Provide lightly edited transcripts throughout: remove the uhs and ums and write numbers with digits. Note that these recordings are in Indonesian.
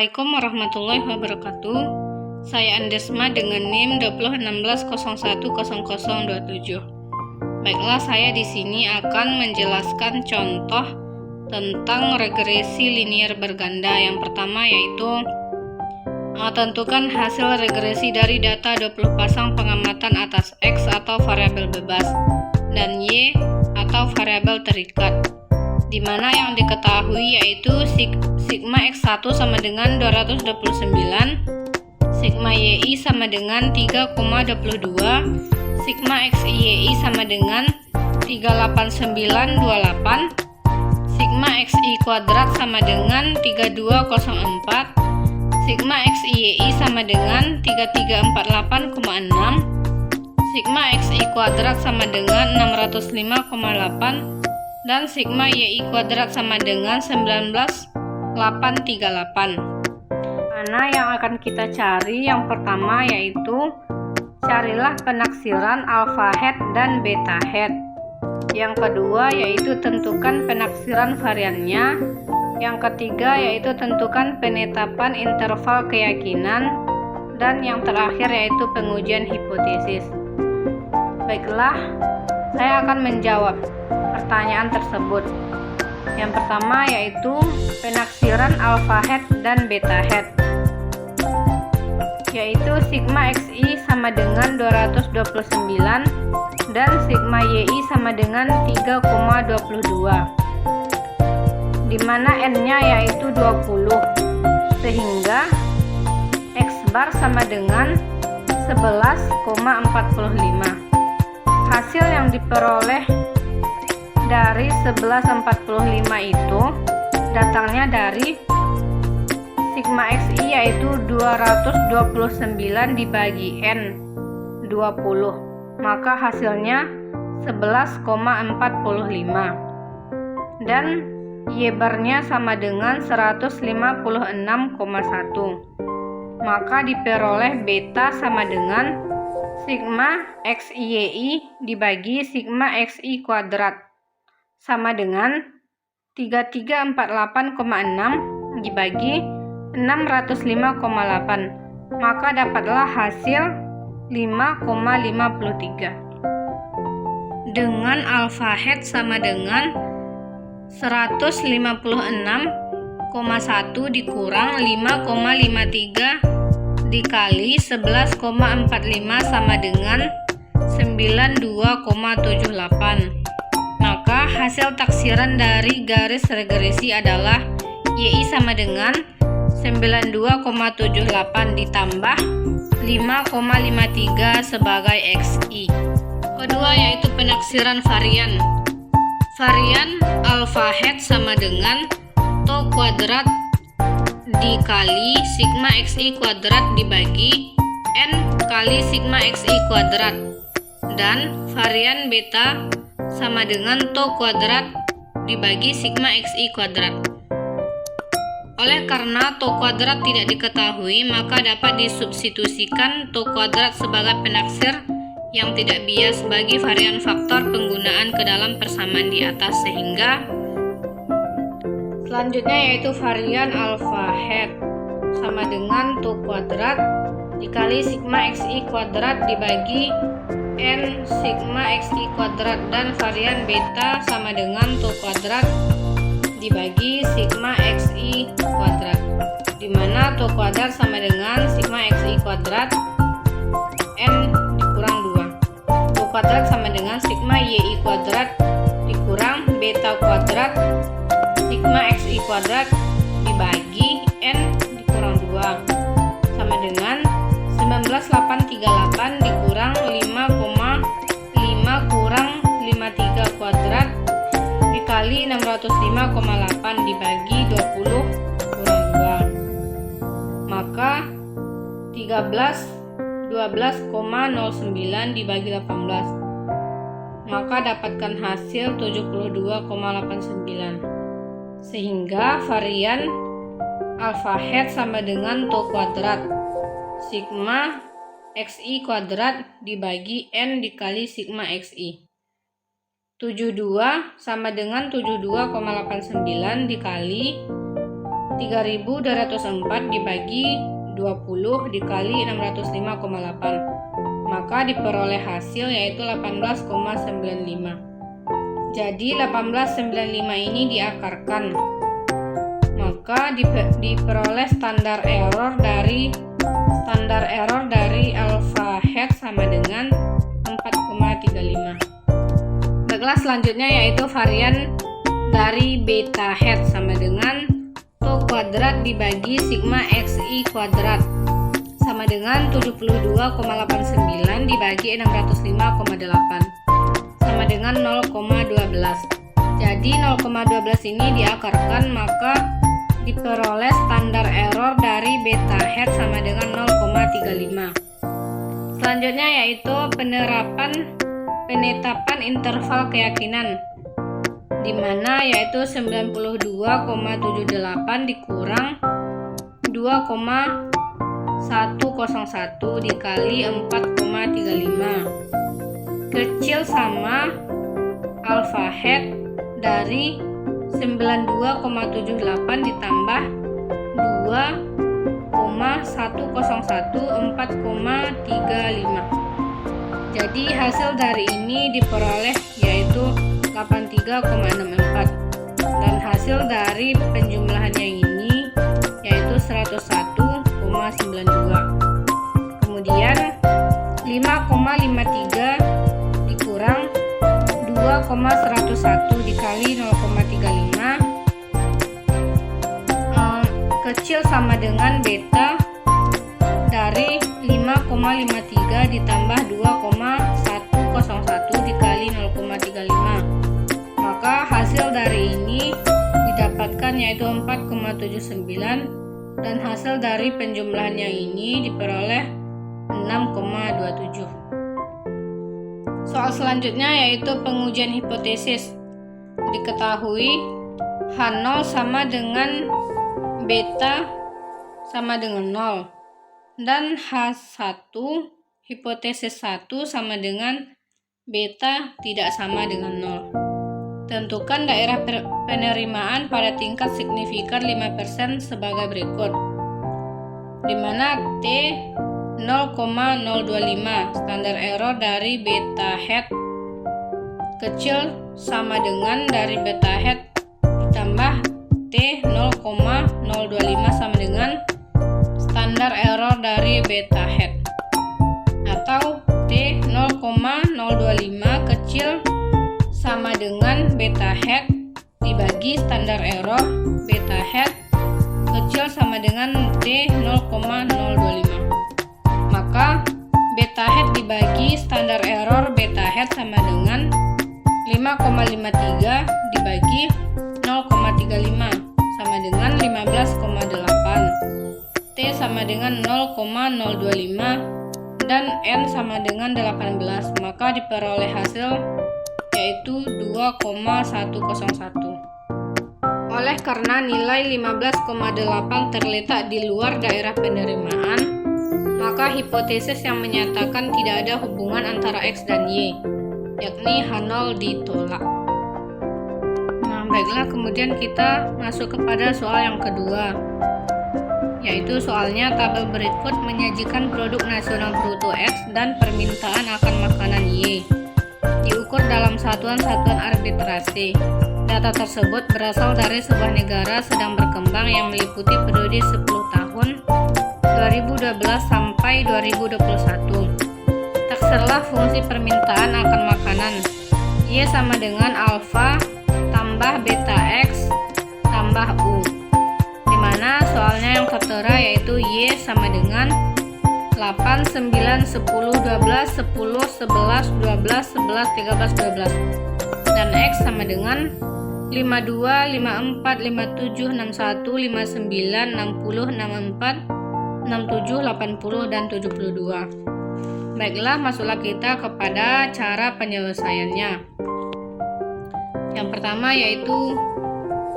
Assalamualaikum warahmatullahi wabarakatuh. Saya Andesma dengan NIM 2016010027. Baiklah, saya di sini akan menjelaskan contoh tentang regresi linear berganda. Yang pertama yaitu tentukan hasil regresi dari data 20 pasang pengamatan atas X atau variabel bebas dan Y atau variabel terikat, di mana yang diketahui yaitu sigma X1 sama dengan 229, sigma YI sama dengan 3,22, sigma XIYI sama dengan 38928, sigma XI kuadrat sama dengan 3204, sigma XIYI sama dengan 3348,6, sigma XI kuadrat sama dengan 605,8, dan sigma YI kuadrat sama dengan 19838. Mana yang akan kita cari? Yang pertama yaitu carilah penaksiran alpha head dan beta head. Yang kedua yaitu tentukan penaksiran variannya. Yang ketiga yaitu tentukan penetapan interval keyakinan. Dan yang terakhir yaitu pengujian hipotesis. Baiklah, saya akan menjawab pertanyaan tersebut. Yang pertama yaitu penaksiran alpha head dan beta head, yaitu sigma XI sama dengan 229 dan sigma YI sama dengan 3,22, di mana N-nya yaitu 20, sehingga X bar sama dengan 11,45. Hasil yang diperoleh dari 1145 itu datangnya dari sigma XI yaitu 229 dibagi N 20, maka hasilnya 11,45, dan Y barnya sama dengan 156,1, maka diperoleh beta sama dengan sigma XIYI dibagi sigma XI kuadrat sama dengan 3348,6 dibagi 605,8, maka dapatlah hasil 5,53. Dengan alpha head sama dengan 156,1 dikurang 5,53 dikali 11,45 sama dengan 92,78. Maka hasil taksiran dari garis regresi adalah YI sama dengan 92,78 ditambah 5,53 sebagai XI. Kedua yaitu penaksiran varian. Varian alpha head sama dengan tau kuadrat dikali sigma XI kuadrat dibagi N kali sigma XI kuadrat, dan varian beta sama dengan tau kuadrat dibagi sigma XI kuadrat. Oleh karena tau kuadrat tidak diketahui, maka dapat disubstitusikan tau kuadrat sebagai penaksir yang tidak bias bagi varian faktor penggunaan ke dalam persamaan di atas, sehingga selanjutnya yaitu varian alpha head sama dengan tau kuadrat dikali sigma XI kuadrat dibagi N sigma XI kuadrat, dan varian beta sama dengan tau kuadrat dibagi sigma XI kuadrat, di mana tau kuadrat sama dengan sigma XI kuadrat N dikurang 2. Tau kuadrat sama dengan sigma YI kuadrat dikurang beta kuadrat sigma XI kuadrat dibagi N dikurang 2 sama dengan 19838 dikurang 5,5 kurang 53 kuadrat dikali 605,8 dibagi 20 kurang 2, maka 12,09 dibagi 18, maka dapatkan hasil 72,89. Sehingga varian alpha head sama dengan tau kuadrat sigma XI kuadrat dibagi N dikali sigma XI. 72 sama dengan 72,89 dikali 3204 dibagi 20 dikali 605,8. Maka diperoleh hasil yaitu 18,95. Jadi 1895 ini diakarkan. Maka diperoleh standar error dari alpha head sama dengan 4,35. Baiklah, selanjutnya yaitu varian dari beta head sama dengan tau kuadrat dibagi sigma xi kuadrat sama dengan 72,89 dibagi 605,8 sama dengan 0,12. Jadi 0,12 ini diakarkan, maka diperoleh standar error dari beta head sama dengan 0,35. Selanjutnya yaitu penetapan interval keyakinan, di mana yaitu 92,78 dikurang 2,101 dikali 4,35 kecil sama alpha head dari 92,78 ditambah 2,101 4,35. Jadi hasil dari ini diperoleh yaitu 83,64 dan hasil dari penjumlahannya ini yaitu 101,92. Kemudian 5,53 dikurang 2,101 dikali 0,35 kecil sama dengan beta dari 5,53 ditambah 2,101 dikali 0,35. Maka hasil dari ini didapatkan yaitu 4,79 dan hasil dari penjumlahannya ini diperoleh 6,27. Soal selanjutnya yaitu pengujian hipotesis. Diketahui H0 sama dengan beta sama dengan 0 dan H1 hipotesis 1 sama dengan beta tidak sama dengan 0. Tentukan daerah penerimaan pada tingkat signifikan 5% sebagai berikut, di mana T 0,025 standar error dari beta head kecil sama dengan dari beta head ditambah T 0,025 sama dengan standar error dari beta head, atau T 0,025 kecil sama dengan beta head dibagi standar error beta head kecil sama dengan T 0,025. Maka beta head dibagi standar error beta head sama dengan 5,53 dibagi 0,35 sama dengan 15,8. T sama dengan 0,025 dan N sama dengan 18. Maka diperoleh hasil yaitu 2,101. Oleh karena nilai 15,8 terletak di luar daerah penerimaan, maka hipotesis yang menyatakan tidak ada hubungan antara X dan Y, yakni H0 ditolak. Nah, baiklah, kemudian kita masuk kepada soal yang kedua, yaitu soalnya tabel berikut menyajikan produk nasional bruto X dan permintaan akan makanan Y. Diukur dalam satuan-satuan arbitrasi. Data tersebut berasal dari sebuah negara sedang berkembang yang meliputi periode 10 tahun 2012 sampai 2021. Taksirlah fungsi permintaan akan makanan Y sama dengan alfa tambah beta X tambah U, dimana soalnya yang tertera yaitu Y sama dengan 8, 9, 10, 12, 10, 11, 12, 11, 13, 12 dan X sama dengan 52, 54, 57, 61, 59, 60, 64, 67, 80, dan 72. Baiklah, masuklah kita kepada cara penyelesaiannya. Yang pertama yaitu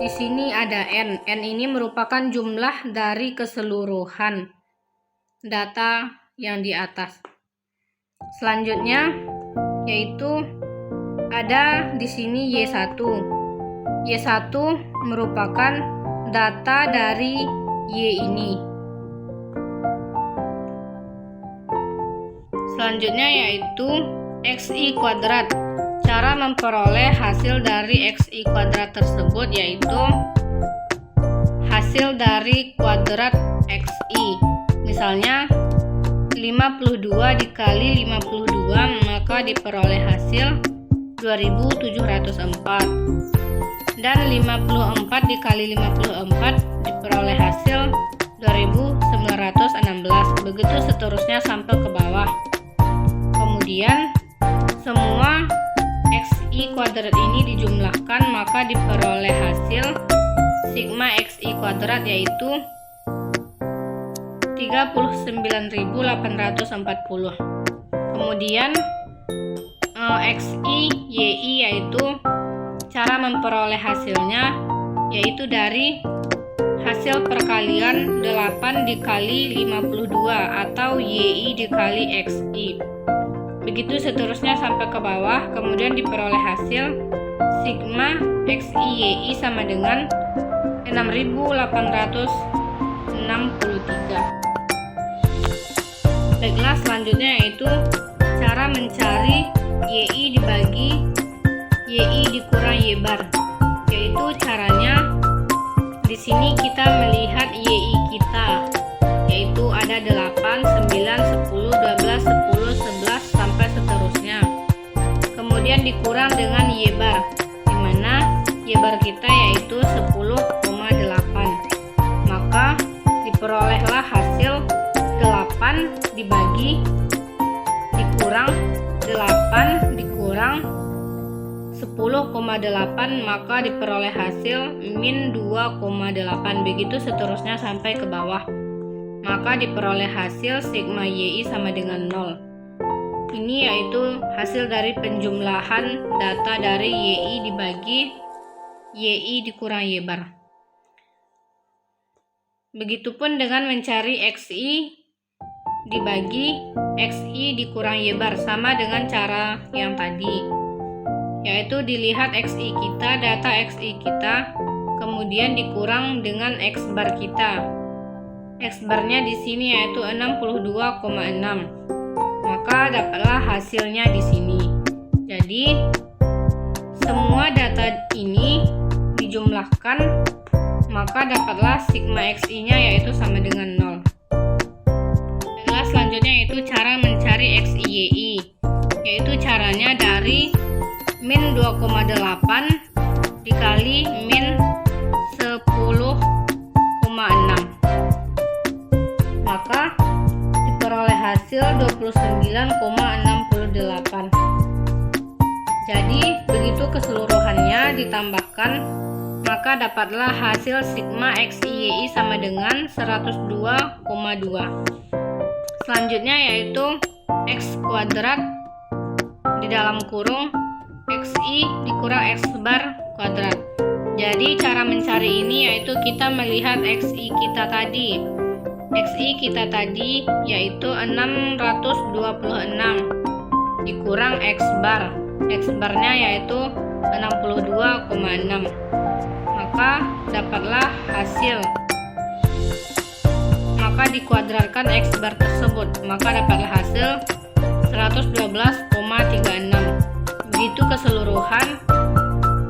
di sini ada N. N ini merupakan jumlah dari keseluruhan data yang di atas. Selanjutnya yaitu ada di sini Y1. Y1 merupakan data dari Y ini. Selanjutnya yaitu XI kuadrat. Cara memperoleh hasil dari XI kuadrat tersebut yaitu hasil dari kuadrat XI. Misalnya 52 dikali 52 maka diperoleh hasil 2704. Dan 54 dikali 54 diperoleh hasil 2916. Begitu seterusnya sampai ke bawah. Kemudian semua XI kuadrat ini dijumlahkan maka diperoleh hasil sigma XI kuadrat yaitu 39.840. Kemudian XI YI yaitu cara memperoleh hasilnya yaitu dari hasil perkalian 8 dikali 52 atau YI dikali XI. Begitu seterusnya sampai ke bawah, kemudian diperoleh hasil sigma XI YI sama dengan 6.863. Baiklah, selanjutnya yaitu cara mencari YI dibagi YI dikurang Y bar. Yaitu caranya di sini kita melihat YI kita yaitu ada 8, 9, 10, 12, 10, 11 sampai seterusnya. Kemudian dikurang dengan Y bar, di mana Y bar kita yaitu 10,8. Maka diperolehlah hasil 8 dibagi dikurang 8 dikurang 10,8 maka diperoleh hasil min 2,8. Begitu seterusnya sampai ke bawah. Maka diperoleh hasil sigma YI sama dengan 0. Ini yaitu hasil dari penjumlahan data dari YI dibagi YI dikurang Y bar. Begitupun dengan mencari XI dibagi XI dikurang Y bar, sama dengan cara yang tadi, yaitu dilihat XI kita, data XI kita, kemudian dikurang dengan X bar kita. X barnya di sini yaitu 62,6. Maka dapatlah hasilnya di sini. Jadi semua data ini dijumlahkan maka dapatlah sigma XI-nya yaitu sama dengan 0. Baiklah, selanjutnya yaitu cara mencari XI YI, yaitu caranya dari min 2,8 dikali min 10,6 maka diperoleh hasil 29,68. Jadi begitu keseluruhannya ditambahkan maka dapatlah hasil sigma XI YI sama dengan 102,2. Selanjutnya yaitu X kuadrat di dalam kurung XI dikurang X bar kuadrat. Jadi cara mencari ini yaitu kita melihat XI kita tadi. XI kita tadi yaitu 626 dikurang X bar. X barnya yaitu 62,6. Maka dapatlah hasil. Maka dikuadratkan X bar tersebut, maka dapatlah hasil 112,36. Begitu keseluruhan,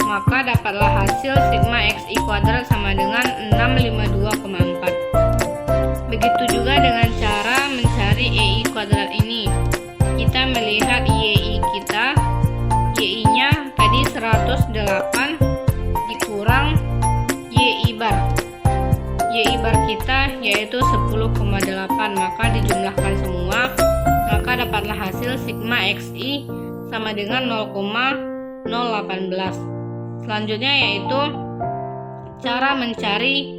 maka dapatlah hasil sigma XI kuadrat sama dengan 652,4. Begitu juga dengan cara mencari YI kuadrat ini. Kita melihat YI kita, YI-nya tadi 108 dikurang YI bar. YI bar kita yaitu 10,8, maka dijumlahkan semua, maka dapatlah hasil sigma XI sama dengan 0,018. Selanjutnya yaitu cara mencari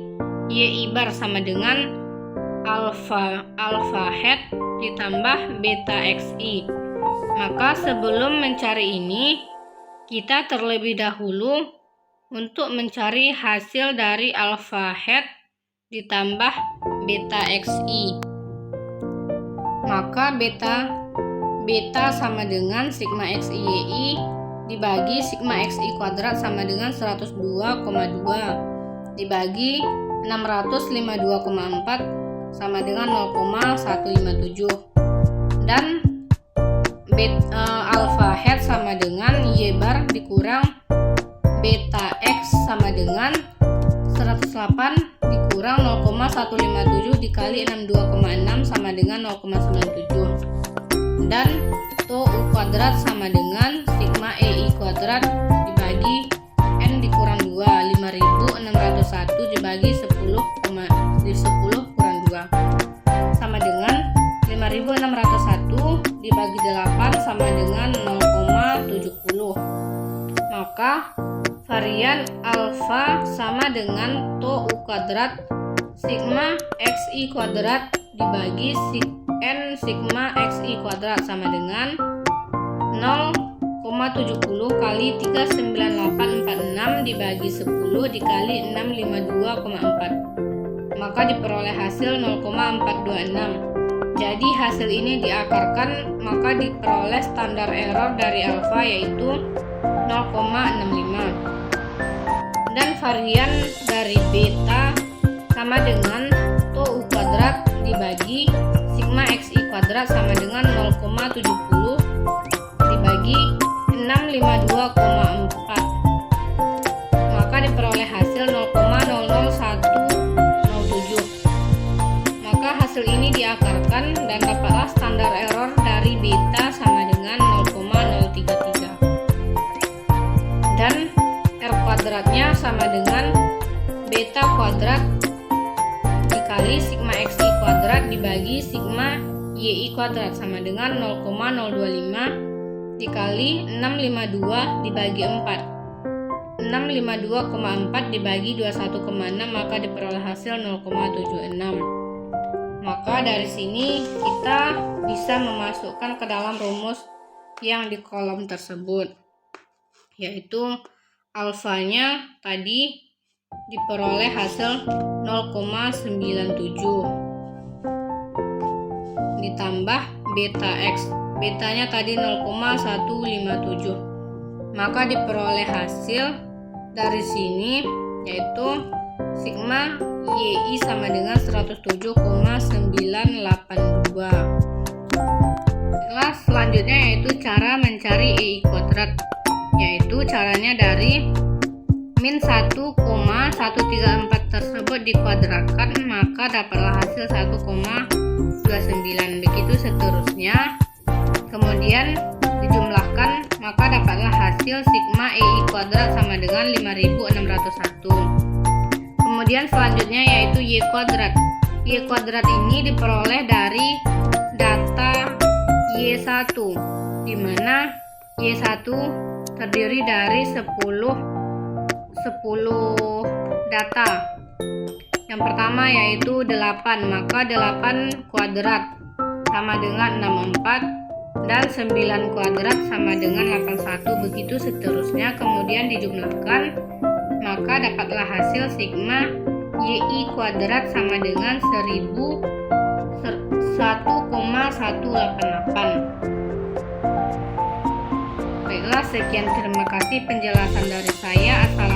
YI bar sama dengan alfa hat ditambah beta XI. Maka sebelum mencari ini, kita terlebih dahulu untuk mencari hasil dari alfa hat ditambah beta XI. Maka beta sama dengan sigma XI YI dibagi sigma XI kuadrat sama dengan 102,2. dibagi 652,4 sama dengan 0,157, dan alfa hat sama dengan y bar dikurang beta x sama dengan 108 dikurang 0,157 dikali 62,6 sama dengan 0,97, dan tau u kuadrat sama dengan sigma ei kuadrat dibagi n dikurang 2, 5601 dibagi 10 kurang 2 sama dengan 5601 dibagi 8 sama dengan 0,70. Maka varian alfa sama dengan tau u kuadrat sigma xi kuadrat dibagi n sigma xi kuadrat sama dengan 0,70 kali 39846 dibagi 10 dikali 652,4, maka diperoleh hasil 0,426. Jadi hasil ini diakarkan, maka diperoleh standar error dari alfa yaitu 0,65, dan varian dari beta sama dengan tau u kuadrat dibagi sigma xi kuadrat sama dengan 0,70 dibagi 652,4, maka diperoleh hasil 0,00107. Maka hasil ini diakarkan dan dapatlah standar error dari beta sama dengan 0,033, dan r kuadratnya sama dengan beta kuadrat dikali sigma xi kuadrat dibagi sigma yi kuadrat sama dengan 0,025 dikali 652 dibagi 4, 652,4 dibagi 21,6, maka diperoleh hasil 0,76. Maka dari sini kita bisa memasukkan ke dalam rumus yang di kolom tersebut, yaitu alfanya tadi diperoleh hasil 0,97 ditambah beta x, betanya tadi 0,157, maka diperoleh hasil dari sini yaitu sigma yi sama dengan 107,982. Selanjutnya yaitu cara mencari ei kuadrat, yaitu caranya dari min 1,134 tersebut dikuadratkan, maka dapatlah hasil 1,29. Begitu seterusnya, kemudian dijumlahkan, maka dapatlah hasil sigma ei kuadrat sama dengan 5601. Kemudian selanjutnya yaitu y kuadrat. Y kuadrat ini diperoleh dari data y1, di mana y1 terdiri dari 10 data. Yang pertama yaitu 8, maka 8 kuadrat sama dengan 64, dan 9 kuadrat sama dengan 81. Begitu seterusnya, kemudian dijumlahkan, maka dapatlah hasil sigma yi kuadrat sama dengan 1,188. Baiklah, sekian, terima kasih penjelasan dari saya. Assalamualaikum.